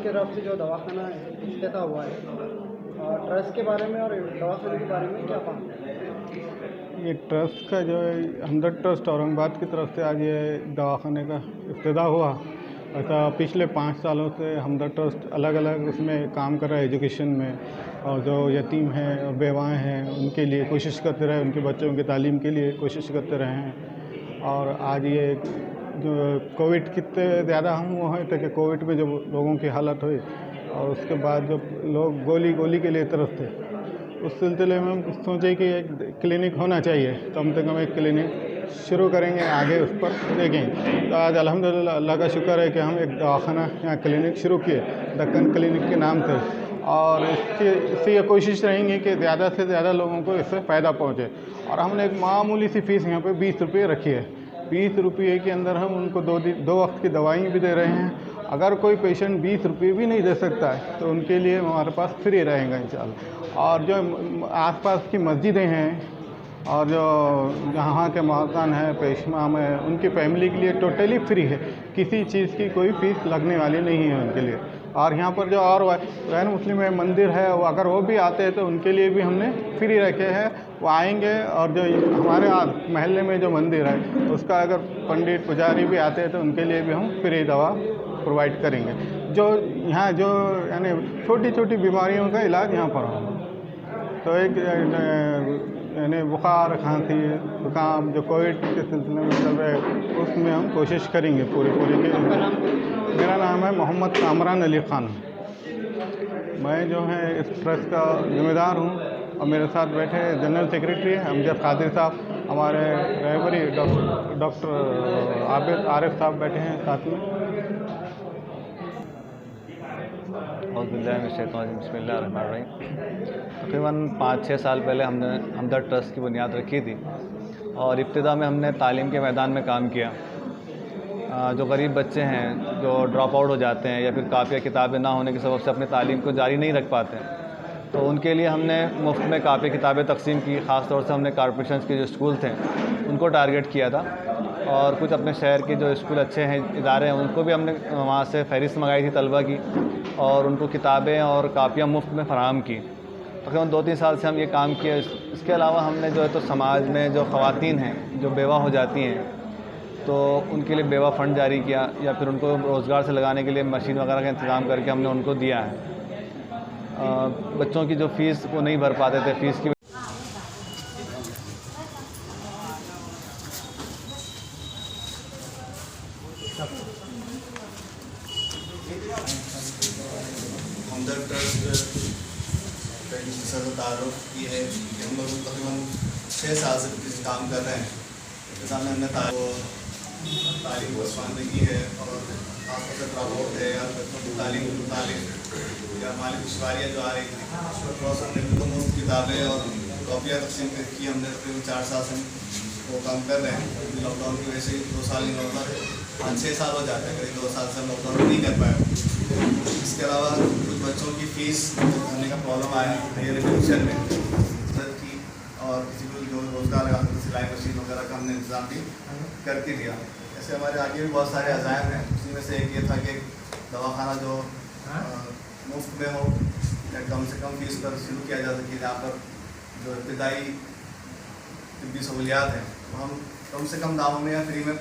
की तरफ से जो दवाखाना इफ्तिताह हुआ है, ट्रस्ट के बारे में और दवाखाने के बारे में क्या बात है? ये ट्रस्ट का जो है हमदर्द ट्रस्ट औरंगाबाद की तरफ से आज ये दवाखाने का इफ्तिताह हुआ। ऐसा पिछले 5 सालों से हमदर्द ट्रस्ट अलग अलग उसमें काम कर रहा है एजुकेशन में, और जो यतीम हैं और बेवाएँ हैं उनके लिए कोशिश करते रहे, उनके बच्चों की तालीम के लिए कोशिश करते रहे हैं। और आज ये जो कोविड कितने ज़्यादा हम वो हैं तो कि कोविड में जब लोगों की हालत हुई और उसके बाद जब लोग गोली के लिए तरसते, उस सिलसिले में हम सोचे कि एक क्लिनिक होना चाहिए, कम से कम एक क्लिनिक शुरू करेंगे, आगे उस पर देखेंगे। तो आज अल्हम्दुलिल्लाह अल्लाह का शुक्र है कि हम एक दवाखाना यहाँ क्लिनिक शुरू किए दक्कन क्लिनिक के नाम से, और इससे ये कोशिश रहेंगी कि ज़्यादा से ज़्यादा लोगों को इससे फ़ायदा पहुँचे। और हमने एक मामूली सी फ़ीस यहाँ पे 20 रुपये रखी है। 20 रुपये के अंदर हम उनको 2 वक्त की दवाई भी दे रहे हैं। अगर कोई पेशेंट 20 रुपये भी नहीं दे सकता है तो उनके लिए हमारे पास फ्री रहेगा इंशाल्लाह। और जो आसपास की मस्जिदें हैं और जो यहाँ के मकान है पेशमा में, उनकी फैमिली के लिए टोटली फ्री है, किसी चीज़ की कोई फ़ीस लगने वाली नहीं है उनके लिए। और यहाँ पर जो और गैर मुस्लिम मंदिर है वो अगर वो भी आते हैं तो उनके लिए भी हमने फ्री रखे हैं, वो आएंगे। और जो हमारे महल्ले में जो मंदिर है उसका अगर पंडित पुजारी भी आते हैं तो उनके लिए भी हम फ्री दवा प्रोवाइड करेंगे। जो यहाँ जो यानी छोटी छोटी बीमारियों का इलाज यहाँ पर हो, तो एक यानी बुखार खांसी जुकाम जो कोविड के सिलसिले में चल रहे हैं उसमें हम कोशिश करेंगे पूरी के। मेरा नाम है मोहम्मद कामरान अली ख़ान। मैं जो है इस ट्रस्ट का ज़िम्मेदार हूँ और मेरे साथ बैठे जनरल सेक्रेटरी हैं अमजद कादिर साहब, हमारे रहबरी डॉक्टर आरिफ साहब बैठे हैं साथ में। बिस्मिल्लाहिर्रहमानिर्रहीम। तकरीबन 5-6 साल पहले हमने हमदर्द ट्रस्ट की बुनियाद रखी थी और इब्तिदा में हमने तालीम के मैदान में काम किया। जो गरीब बच्चे हैं जो ड्रॉप आउट हो जाते हैं या फिर काफ़ी किताबें ना होने के सबब से अपनी तालीम को जारी नहीं रख पाते हैं, तो उनके लिए हमने मुफ्त में काफ़ी किताबें तकसीम की। ख़ास तौर से हमने कॉरपोरेशन के जो स्कूल थे उनको टारगेट किया था, और कुछ अपने शहर के जो स्कूल अच्छे हैं इदारे हैं उनको भी हमने वहाँ से फ़हरिस्त मंगाई थी तलबा की, और उनको किताबें और कापियाँ मुफ्त में फ़राहम की। तकरीबन 2-3 साल से हम ये काम किया। इसके अलावा हमने जो है तो समाज में जो ख़वातीन हैं जो बेवा हो जाती हैं तो उनके लिए बेवा फ़ंड जारी किया, या फिर उनको रोज़गार से लगाने के लिए मशीन वगैरह का इंतज़ाम करके हमने उनको दिया है। बच्चों की जो फ़ीस वो नहीं भर पाते थे, फ़ीस की हमदर्द ट्रस्ट तारुफ की है कि हम लोग तकरीबन 6 साल से किसी काम कर रहे हैं। इंतजाम हमने तालीम को की है और खासतौर से ड्रॉपआउट है या बच्चों की तालीम या माली दुश्वारियाँ जो आ रही थी उस पर थोड़ा सा हमने मुफ्त किताबें और कॉपियाँ तकसीम की। हमने तकरीबन 4 साल से वो काम कर रहे हैं। लॉकडाउन की वजह से 2 साल नहीं होता, 5-6 साल हो जाते हैं, करीब 2 साल से हम लॉकडाउन नहीं कर पाए। इसके अलावा कुछ बच्चों की फ़ीस भरने का प्रॉब्लम आया हायर एजुकेशन में की, और किसी को जो रोज़गार लगा सकते सिलाई मशीन वगैरह का हमने इंतज़ाम भी करके दिया। ऐसे हमारे आगे भी बहुत सारे अज़ायम हैं। उसी में से एक ये था कि दवाखाना जो मुफ्त में हो या कम से कम फ़ीस पर शुरू किया जा सके, जहाँ पर जो इब्तिदाई तिब्बी सहूलियात हैं वो हम कम से कम दामों में या फ्री में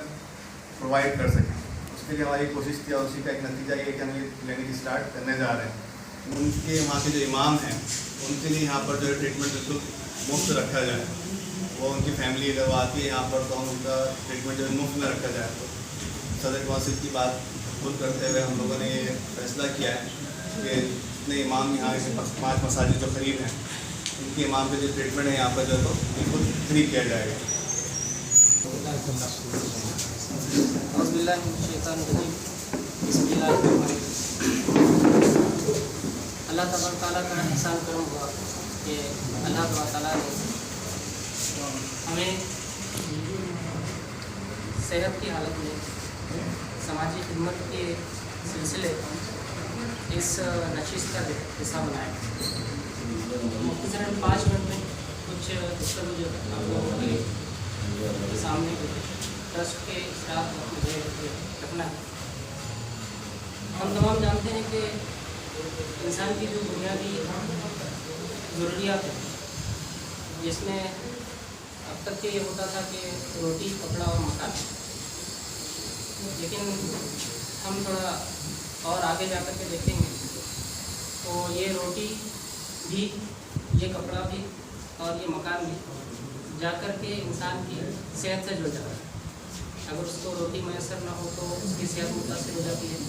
प्रोवाइड कर सकें। उसके लिए हमारी कोशिश थी और उसी का एक नतीजा ये कि हम ये क्लिनिक स्टार्ट करने जा रहे हैं। उनके वहाँ के जो इमाम हैं उनके लिए यहाँ पर जो है ट्रीटमेंट बिल्कुल मुफ्त रखा जाए। वो उनकी फैमिली अगर वो आती है यहाँ पर तो हम उनका ट्रीटमेंट जो है मुफ्त में रखा जाए। तो सदर कौंसिल की बात खुद करते हुए हम लोगों ने ये फैसला किया है कि जितने इमाम यहाँ से 5 मसाजिद जो करीब हैं उनके इमाम के जो ट्रीटमेंट है यहाँ पर जो है तो बिल्कुल फ्री किया जाएगा। अल्लाह ताला का एहसान करम हुआ कि अल्लाह ताला ने हमें सेहत की हालत में समाजी खिदमत के सिलसिले इस नशिस्त का हिस्सा बनाया। मुख्तसरन 5 मिनट में कुछ जो आप लोगों के सामने ट्रस्ट के स्टाफ मुझे रखना है। हम तमाम जानते हैं कि इंसान की जो बुनियादी ज़रूरियात है, जिसमें अब तक के ये होता था कि रोटी, कपड़ा और मकान, लेकिन हम थोड़ा और आगे जा कर के देखेंगे तो ये रोटी भी, ये कपड़ा भी और ये मकान भी जा कर के इंसान की सेहत से जुड़ जाता है। अगर उसको रोटी मैसर ना हो तो उसकी सेहत मुतासर हो जाती है,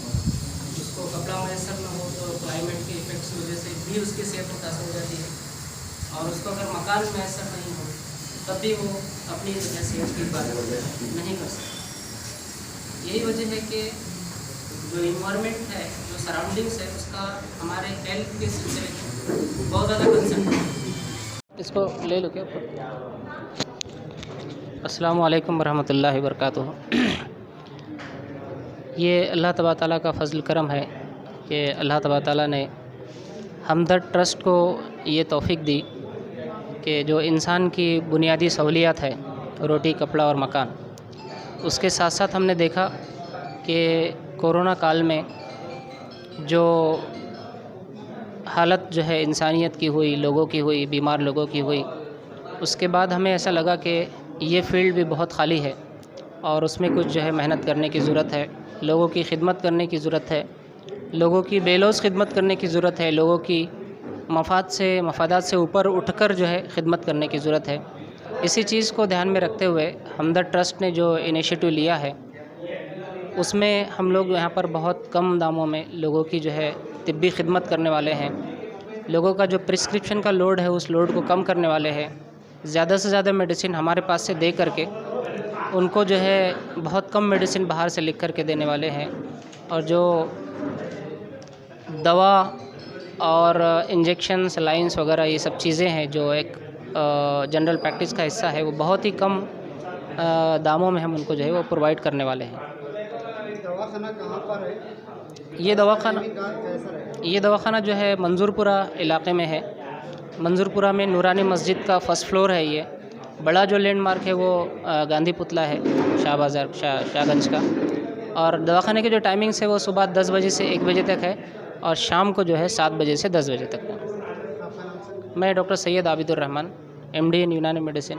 उसको कपड़ा मैसर ना हो तो क्लाइमेट के इफेक्ट्स की वजह से भी उसकी सेहत मुतासर हो जाती है, और उसको अगर मकान मैसर नहीं हो तब भी वो अपनी सेहत की हिफाजत नहीं कर सकता। यही वजह है कि जो इन्वायरमेंट है, जो सराउंडिंग्स है, उसका हमारे हेल्थ के सिलसिले में बहुत ज़्यादा कंसर्न है। इसको ले लो क्या? अस्सलामु अलैकुम वरहमतुल्लाहि वबरकातुहू। ये अल्लाह तबारक तआला का फ़ज़ल करम है कि अल्लाह तबारक तआला ने हमदर्द ट्रस्ट को ये तौफ़ीक दी कि जो इंसान की बुनियादी सहूलियात है, रोटी, कपड़ा और मकान, उसके साथ साथ हमने देखा कि कोरोना काल में जो हालत जो है इंसानियत की हुई, लोगों की हुई, बीमार लोगों की हुई, उसके बाद हमें ऐसा लगा कि ये फ़ील्ड भी बहुत खाली है और उसमें कुछ जो है मेहनत करने की ज़रूरत है, लोगों की खिदमत करने की ज़रूरत है, लोगों की बेलौस खिदमत करने की ज़रूरत है, लोगों की मफादात से ऊपर उठकर जो है खिदमत करने की ज़रूरत है। इसी चीज़ को ध्यान में रखते हुए हमदर्द ट्रस्ट ने जो इनिशिएटिव लिया है, उसमें हम लोग यहाँ पर बहुत कम दामों में लोगों की जो है तिब्बी खिदमत करने वाले हैं। लोगों का जो प्रिस्क्रिप्शन का लोड है, उस लोड को कम करने वाले हैं। ज़्यादा से ज़्यादा मेडिसिन हमारे पास से दे करके उनको जो है बहुत कम मेडिसिन बाहर से लिख करके देने वाले हैं, और जो दवा और इंजेक्शन, सलाइंस वगैरह ये सब चीज़ें हैं जो एक जनरल प्रैक्टिस का हिस्सा है, वो बहुत ही कम दामों में हम उनको जो है वो प्रोवाइड करने वाले हैं। दवाखाना कहाँ पर है? ये दवाखाना कैसा रहेगा? ये दवाखाना जो है मंजूरपुरा इलाके में है। मंजूरपुरा में नूरानी मस्जिद का फर्स्ट फ्लोर है। ये बड़ा जो लैंडमार्क है वो गांधी पुतला है, शाह बाज़ार, शाहगंज का। और दवाखाने की जो टाइमिंग्स है वो सुबह 10 बजे से 1 बजे तक है, और शाम को जो है 7 बजे से 10 बजे तक है। मैं डॉक्टर सैयद आबिदुर रहमान, MD इन यूनानी मेडिसिन।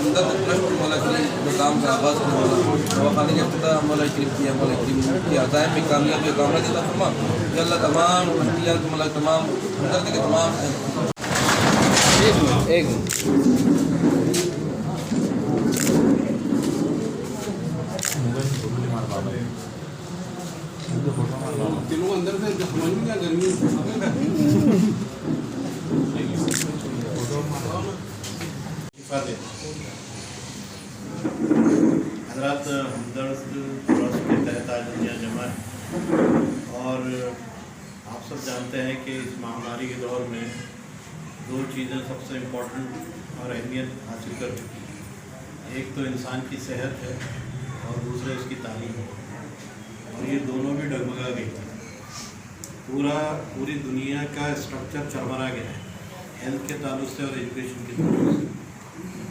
हमदर्द ट्रस्ट मौला करीम जो काम का आगाज़ करने वाला दवाखाने के इफ्तिताह मौला करीम किया, मौला करीम की अज़ाइम में कामयाबी कामना देता फरमा। या अल्लाह तमाम हस्तियाँ मौला तमाम हमदर्द के तमाम एक तीनों अंदर से समझ में क्या गर्मी हज़रात हमदर्द ट्रस्ट के तहत आज दुनिया जमा है, और आप सब जानते हैं कि इस महामारी के दौर में 2 चीज़ें सबसे इम्पोर्टेंट और अहमियत हासिल कर चुकी हैं। एक तो इंसान की सेहत है और दूसरा उसकी तालीम है, और ये दोनों भी डगमगा गई हैं। पूरी दुनिया का स्ट्रक्चर चरमरा गया है हेल्थ के ताल्लुक से और एजुकेशन के ताल्लुक से।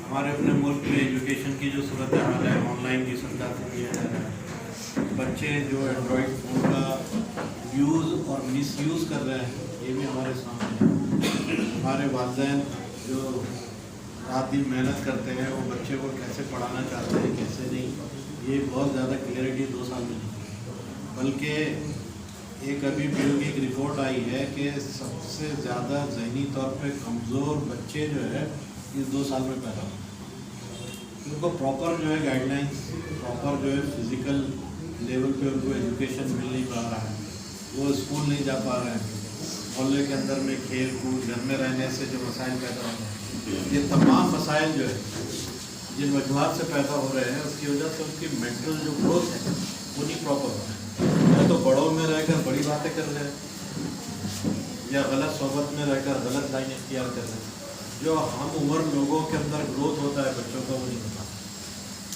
हमारे अपने मुल्क में एजुकेशन की जो सूरत हाल है, ऑनलाइन की सुविधा दिया जा रहा है, बच्चे जो एंड्रॉयड फ़ोन का यूज़ और मिसयूज़ कर रहे हैं, ये भी हमारे सामने है। हमारे वालिदैन जो रात दिन मेहनत करते हैं, वो बच्चे को कैसे पढ़ाना चाहते हैं, कैसे नहीं, ये बहुत ज़्यादा क्लियरिटी 2 साल में नहीं, बल्कि एक अभी बिल की एक रिपोर्ट आई है कि सबसे ज़्यादा ज़हनी तौर पे कमज़ोर बच्चे जो है इस 2 साल में पैदा हो। उनको प्रॉपर जो है गाइडलाइंस, प्रॉपर जो है फिज़िकल लेवल पे उनको एजुकेशन मिल नहीं पा रहा है, वो स्कूल नहीं जा पा रहे हैं, मोहल्ले के अंदर में खेल कूद, घर में रहने से जो मसाइल पैदा हो रहे हैं, ये तमाम मसाइल जो है जिन वजूहत से पैदा हो रहे हैं उसकी वजह से उनकी मेंटल जो ग्रोथ है वो नहीं प्रॉपर हो रहा है। या तो बड़ों में रहकर बड़ी बातें कर रहे हैं या गलत सोबत में रहकर गलत लाइन इख्तियार कर रहे हैं। जो हम उम्र लोगों के अंदर ग्रोथ होता है बच्चों का वो नहीं होता।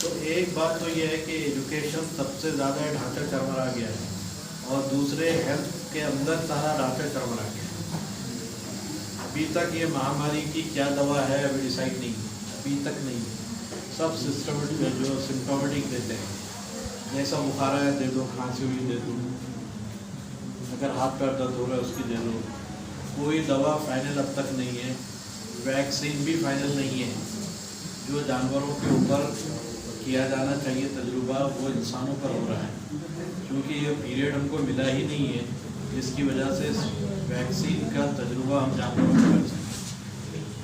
तो एक बात तो ये है कि एजुकेशन सबसे ज़्यादा ढांचा चरमरा गया है और दूसरे हेल्थ के अंदर सारा ढांचा चरमरा गया है। अभी तक ये महामारी की क्या दवा है अभी डिसाइड नहीं, अभी तक नहीं है। सब सिस्टमेटिक जो सिम्टोमेटिक देते हैं, जैसा बुखार है दे दो, खांसी हुई दे दो, अगर हाथ पैर दर्द हो रहा है उसकी दे दो। कोई दवा फाइनल अब तक नहीं है, वैक्सीन भी फाइनल नहीं है। जो जानवरों के ऊपर किया जाना चाहिए तजुर्बा वो इंसानों पर हो रहा है, क्योंकि ये पीरियड हमको मिला ही नहीं है, जिसकी वजह से वैक्सीन का तजुर्बा हम जानवरों पर कर सकें।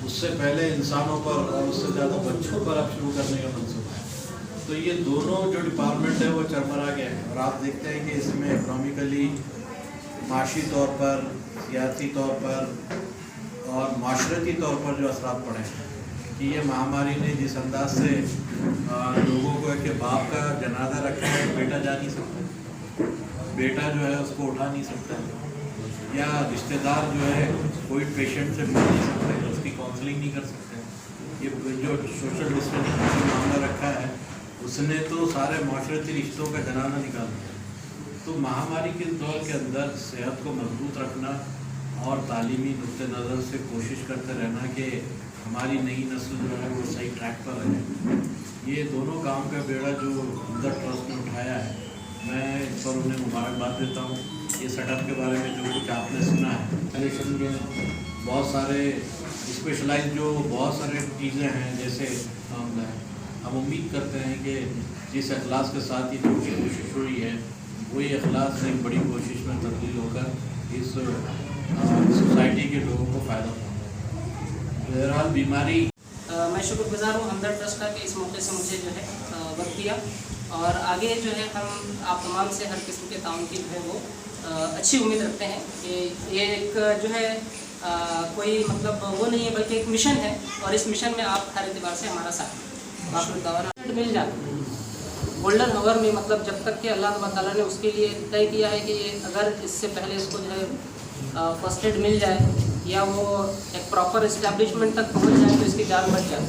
उससे पहले इंसानों पर और उससे ज़्यादा बच्चों पर अब शुरू करने का मंसूबा है। तो ये दोनों जो डिपार्टमेंट है वो चरमरा गया है और आप देखते हैं कि इसमें इकनॉमिकली, माशी तौर पर, सियासी तौर पर और माशरती तौर पर जो असरात पड़े हैं कि ये महामारी ने जिस अंदाज से लोगों को कि बाप का जनाजा रखा है, बेटा जा नहीं सकता, बेटा जो है उसको उठा नहीं सकता, या रिश्तेदार जो है कोई पेशेंट से मिल नहीं सकते, उसकी काउंसलिंग नहीं कर सकते। ये जो सोशल डिस्टेंसिंग का मामला रखा है उसने तो सारे माशरती रिश्तों का जनाजा निकाल दिया। तो महामारी के दौर के अंदर सेहत को मजबूत रखना और तालीमी नुक्ते नज़र से कोशिश करते रहना कि हमारी नई नस्ल जो है वो सही ट्रैक पर रहे, ये दोनों काम का बेड़ा जो हमदर्द ट्रस्ट ने उठाया है, मैं इस पर उन्हें मुबारकबाद देता हूँ। ये सेटअप के बारे में जो कुछ आपने सुना है, एडिशन के बहुत सारे स्पेशलाइज जो बहुत सारे चीज़ें हैं जैसे हम उम्मीद करते हैं कि जिस अखलास के साथ ये जो कोशिश हुई है वही अखलास एक बड़ी कोशिश में तब्दील होकर इस सोसाइटी के लोगों को फ़ायदा पहुँचे। बहरहाल बीमारी मैं शुक्रगुजार हूँ हमदर्द ट्रस्ट का कि इस मौके से मुझे जो है वक्त दिया और आगे जो है हम आप तमाम से हर किस्म के ताउन की जो है वो अच्छी उम्मीद रखते हैं कि ये एक जो है कोई मतलब वो नहीं है बल्कि एक मिशन है और इस मिशन में आप हर एतबार से हमारा साथ आपको दवा मिल जाए गोल्डन आवर में, मतलब जब तक कि अल्लाह ताला ने उसके लिए तय किया है कि ये अगर इससे पहले इसको जो है फर्स्ट एड मिल जाए या वो एक प्रॉपर इस्टेब्लिशमेंट तक पहुंच जाए तो इसकी जान बच जाए।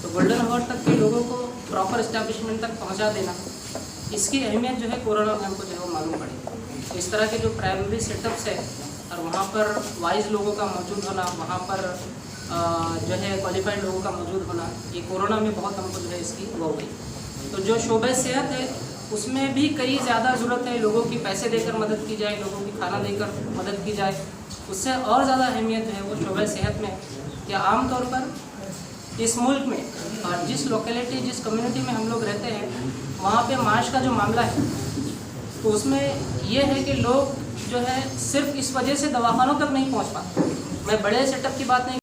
तो गोल्डन आवर तक के लोगों को प्रॉपर इस्टेब्लिशमेंट तक पहुंचा देना, इसकी अहमियत जो है कोरोना में हमको जो है वो मालूम पड़ी। तो इस तरह के जो प्राइमरी सेटअप्स है और वहाँ पर वाइज लोगों का मौजूद होना, वहाँ पर जो है क्वालिफाइड लोगों का मौजूद होना, ये कोरोना में बहुत हमको जो है इसकी वो हुई। तो जो शोबे सेहत है उसमें भी कई ज़्यादा ज़रूरत है, लोगों की पैसे देकर मदद की जाए, लोगों की खाना देकर मदद की जाए, उससे और ज़्यादा अहमियत है वो शोबे सेहत में कि आम तौर पर इस मुल्क में और जिस लोकेलिटी जिस कम्युनिटी में हम लोग रहते हैं वहाँ पे माश का जो मामला है तो उसमें यह है कि लोग जो है सिर्फ इस वजह से दवाखानों तक नहीं पहुँच पाते। मैं बड़े सेटअप की बात नहीं